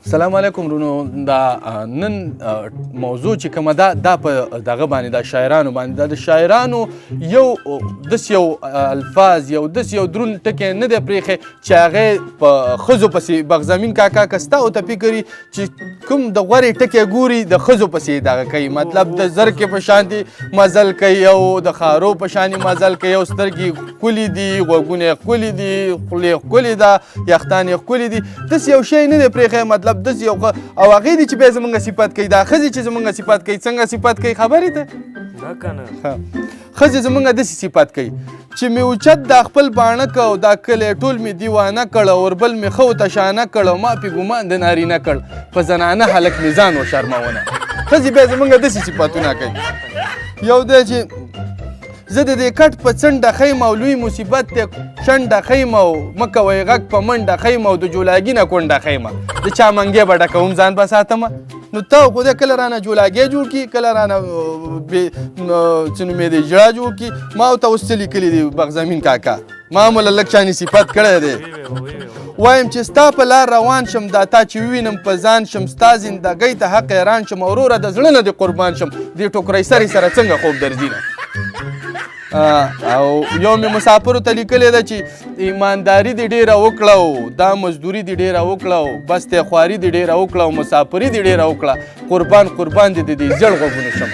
السلام علیکم رونو. دا نن موضوع چې کومه ده دا په دغه باندې د شاعرانو باندې ده. د شاعرانو یو داسې یو الفاظ یو داسې یو دروند ټکی نه دی پرېښی چې هغې په ښځو پسې بغزامین کاکا که ستا او ته فکر وي چې کوم د غورې ټکی ګوري د ښځو پسې دغه کوي، مطلب د زرکې په شانتې مزل کوي او د خارو په شانې مزل کوي او سترګې ښکلي دي، غوږونه ښکلي دي، خولې ښکلې ده، یخټان یې ښکلي دي. داسې یو شی نه دی پرېښی، مطلب داسې یو او هغې دي چې بیا زمونږ صفت کوي. دا ښځې چې زمونږ صفت کوي څنګه صفت کوي خبرې ته ښځې زمونږ داسې صفت کوي چې مې اوچت دا خپل باڼه که او دا کلی ټول مې دیوانه کړ او وربل مې ښه وتشانه کړ او ما پې ګمان د نارینه کړ په زنانه هلک مې ځان وشرمونه. ښځې بیا زمونږ داسې صفتونه کوي. یو دی چې زه د دې کټ په څنډه خیم او لوی مصیبت دی شنډه خیم او مه کوئ غږ په منډه خیم او د جولاګي نه کونډه خیمه د چا منګې به ډکوم ځان به ساتمه. نو ته خو دی کله رانه جولاګی جوړ کړي، کله رانه څه نوم یې دی ژړا جوړ کړي. ما ورته اوس څه لیکلي دي بغزامین کاکا، ما موله لږ چانې صفت کړی دی. وایم چې ستا په لار روان شم دا تا چې ووینم په ځان شم، ستا زندګۍ ته حق حیران شم وروره د زړه نه دې قربان شم، دې ټوکرۍ سرې سره څنګه خوب درځي نه. او یو مې مسافرو ته لیکلی ده چې ایمانداري دې ډېره وکړه او دا مزدوري دې ډېره وکړه او بس ته خواري دې ډېره وکړه او مسافري دې ډېره وکړه، قربان قربان دې د دې زیړ غوږونه شم.